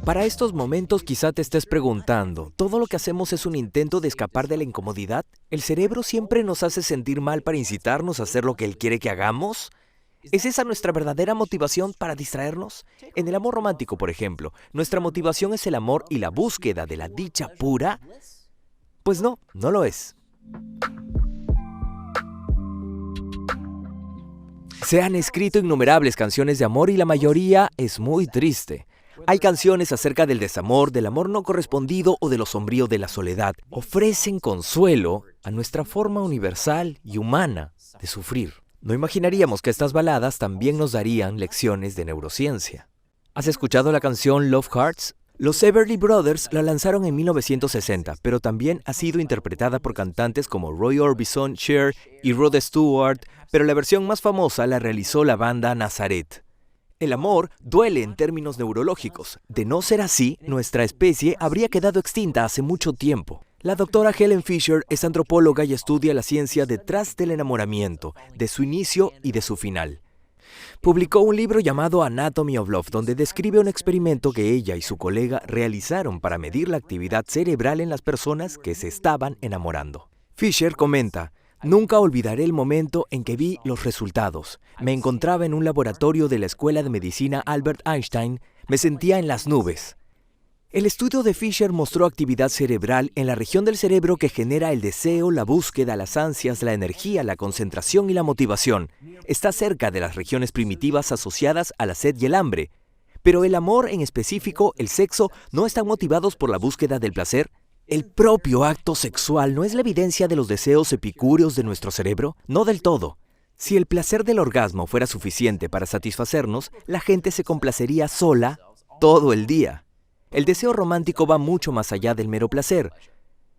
Para estos momentos quizá te estés preguntando, ¿todo lo que hacemos es un intento de escapar de la incomodidad? ¿El cerebro siempre nos hace sentir mal para incitarnos a hacer lo que él quiere que hagamos? ¿Es esa nuestra verdadera motivación para distraernos? En el amor romántico, por ejemplo, ¿nuestra motivación es el amor y la búsqueda de la dicha pura? Pues no, no lo es. Se han escrito innumerables canciones de amor y la mayoría es muy triste. Hay canciones acerca del desamor, del amor no correspondido o de lo sombrío de la soledad. Ofrecen consuelo a nuestra forma universal y humana de sufrir. No imaginaríamos que estas baladas también nos darían lecciones de neurociencia. ¿Has escuchado la canción Love Hearts? Los Everly Brothers la lanzaron en 1960, pero también ha sido interpretada por cantantes como Roy Orbison, Cher y Rod Stewart, pero la versión más famosa la realizó la banda Nazareth. El amor duele en términos neurológicos. De no ser así, nuestra especie habría quedado extinta hace mucho tiempo. La doctora Helen Fisher es antropóloga y estudia la ciencia detrás del enamoramiento, de su inicio y de su final. Publicó un libro llamado Anatomy of Love, donde describe un experimento que ella y su colega realizaron para medir la actividad cerebral en las personas que se estaban enamorando. Fisher comenta: nunca olvidaré el momento en que vi los resultados. Me encontraba en un laboratorio de la Escuela de Medicina Albert Einstein. Me sentía en las nubes. El estudio de Fisher mostró actividad cerebral en la región del cerebro que genera el deseo, la búsqueda, las ansias, la energía, la concentración y la motivación. Está cerca de las regiones primitivas asociadas a la sed y el hambre. Pero el amor, en específico, el sexo, ¿no están motivados por la búsqueda del placer? ¿El propio acto sexual no es la evidencia de los deseos epicúreos de nuestro cerebro? No del todo. Si el placer del orgasmo fuera suficiente para satisfacernos, la gente se complacería sola todo el día. El deseo romántico va mucho más allá del mero placer.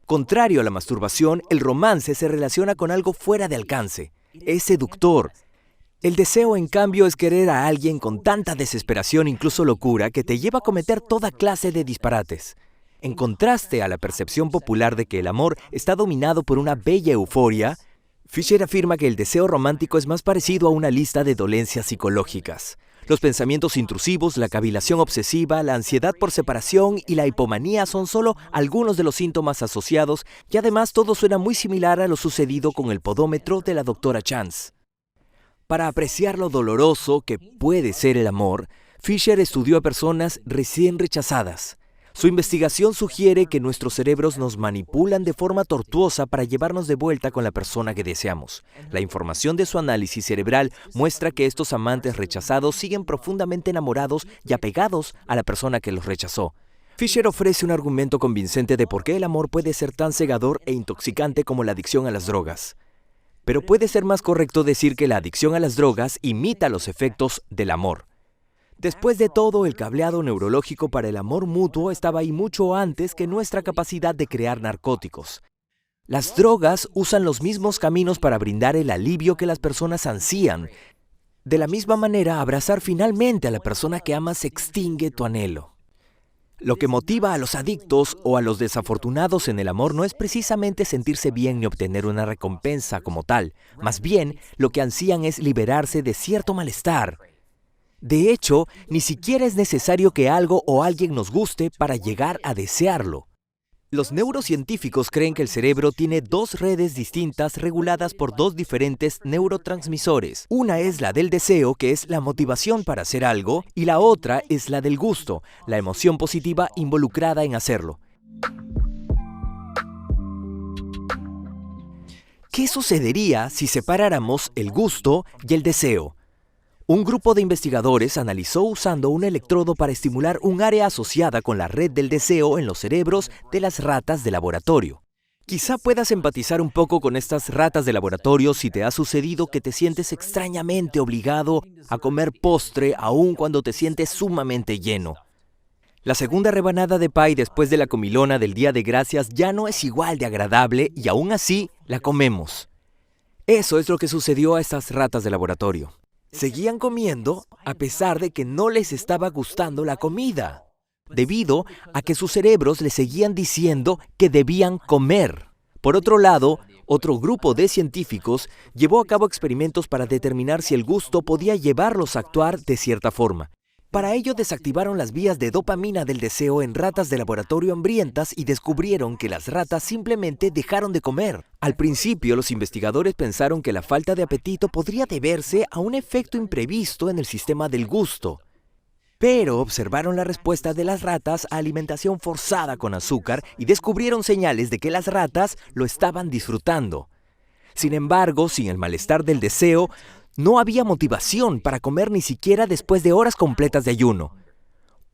Contrario a la masturbación, el romance se relaciona con algo fuera de alcance. Es seductor. El deseo, en cambio, es querer a alguien con tanta desesperación, incluso locura, que te lleva a cometer toda clase de disparates. En contraste a la percepción popular de que el amor está dominado por una bella euforia, Fisher afirma que el deseo romántico es más parecido a una lista de dolencias psicológicas. Los pensamientos intrusivos, la cavilación obsesiva, la ansiedad por separación y la hipomanía son solo algunos de los síntomas asociados, y además todo suena muy similar a lo sucedido con el podómetro de la doctora Chance. Para apreciar lo doloroso que puede ser el amor, Fisher estudió a personas recién rechazadas. Su investigación sugiere que nuestros cerebros nos manipulan de forma tortuosa para llevarnos de vuelta con la persona que deseamos. La información de su análisis cerebral muestra que estos amantes rechazados siguen profundamente enamorados y apegados a la persona que los rechazó. Fisher ofrece un argumento convincente de por qué el amor puede ser tan cegador e intoxicante como la adicción a las drogas. Pero puede ser más correcto decir que la adicción a las drogas imita los efectos del amor. Después de todo, el cableado neurológico para el amor mutuo estaba ahí mucho antes que nuestra capacidad de crear narcóticos. Las drogas usan los mismos caminos para brindar el alivio que las personas ansían. De la misma manera, abrazar finalmente a la persona que amas extingue tu anhelo. Lo que motiva a los adictos o a los desafortunados en el amor no es precisamente sentirse bien ni obtener una recompensa como tal. Más bien, lo que ansían es liberarse de cierto malestar. De hecho, ni siquiera es necesario que algo o alguien nos guste para llegar a desearlo. Los neurocientíficos creen que el cerebro tiene dos redes distintas reguladas por dos diferentes neurotransmisores. Una es la del deseo, que es la motivación para hacer algo, y la otra es la del gusto, la emoción positiva involucrada en hacerlo. ¿Qué sucedería si separáramos el gusto y el deseo? Un grupo de investigadores analizó usando un electrodo para estimular un área asociada con la red del deseo en los cerebros de las ratas de laboratorio. Quizá puedas empatizar un poco con estas ratas de laboratorio si te ha sucedido que te sientes extrañamente obligado a comer postre aun cuando te sientes sumamente lleno. La segunda rebanada de pie después de la comilona del Día de Gracias ya no es igual de agradable y aún así la comemos. Eso es lo que sucedió a estas ratas de laboratorio. Seguían comiendo a pesar de que no les estaba gustando la comida, debido a que sus cerebros les seguían diciendo que debían comer. Por otro lado, otro grupo de científicos llevó a cabo experimentos para determinar si el gusto podía llevarlos a actuar de cierta forma. Para ello desactivaron las vías de dopamina del deseo en ratas de laboratorio hambrientas y descubrieron que las ratas simplemente dejaron de comer. Al principio, los investigadores pensaron que la falta de apetito podría deberse a un efecto imprevisto en el sistema del gusto. Pero observaron la respuesta de las ratas a alimentación forzada con azúcar y descubrieron señales de que las ratas lo estaban disfrutando. Sin embargo, sin el malestar del deseo, no había motivación para comer ni siquiera después de horas completas de ayuno.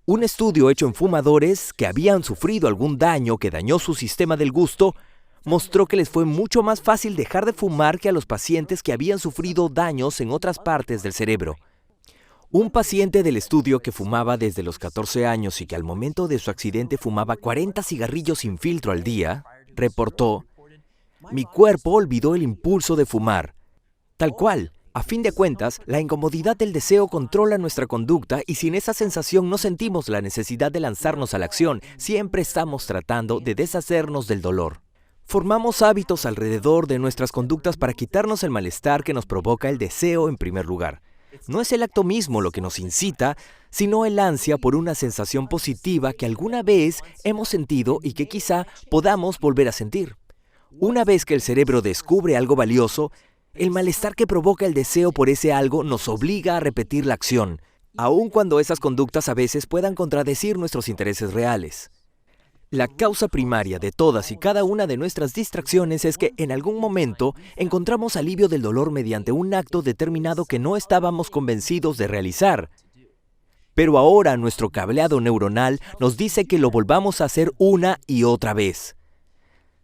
Un estudio hecho en fumadores que habían sufrido algún daño que dañó su sistema del gusto mostró que les fue mucho más fácil dejar de fumar que a los pacientes que habían sufrido daños en otras partes del cerebro. Un paciente del estudio que fumaba desde los 14 años y que al momento de su accidente fumaba 40 cigarrillos sin filtro al día, reportó: "Mi cuerpo olvidó el impulso de fumar". Tal cual. A fin de cuentas, la incomodidad del deseo controla nuestra conducta y sin esa sensación no sentimos la necesidad de lanzarnos a la acción. Siempre estamos tratando de deshacernos del dolor. Formamos hábitos alrededor de nuestras conductas para quitarnos el malestar que nos provoca el deseo en primer lugar. No es el acto mismo lo que nos incita, sino el ansia por una sensación positiva que alguna vez hemos sentido y que quizá podamos volver a sentir. Una vez que el cerebro descubre algo valioso, el malestar que provoca el deseo por ese algo nos obliga a repetir la acción, aun cuando esas conductas a veces puedan contradecir nuestros intereses reales. La causa primaria de todas y cada una de nuestras distracciones es que en algún momento encontramos alivio del dolor mediante un acto determinado que no estábamos convencidos de realizar. Pero ahora nuestro cableado neuronal nos dice que lo volvamos a hacer una y otra vez.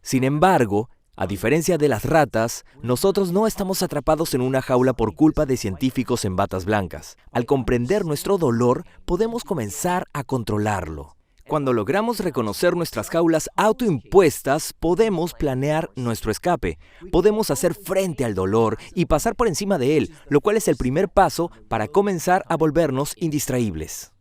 Sin embargo, a diferencia de las ratas, nosotros no estamos atrapados en una jaula por culpa de científicos en batas blancas. Al comprender nuestro dolor, podemos comenzar a controlarlo. Cuando logramos reconocer nuestras jaulas autoimpuestas, podemos planear nuestro escape. Podemos hacer frente al dolor y pasar por encima de él, lo cual es el primer paso para comenzar a volvernos indistraíbles.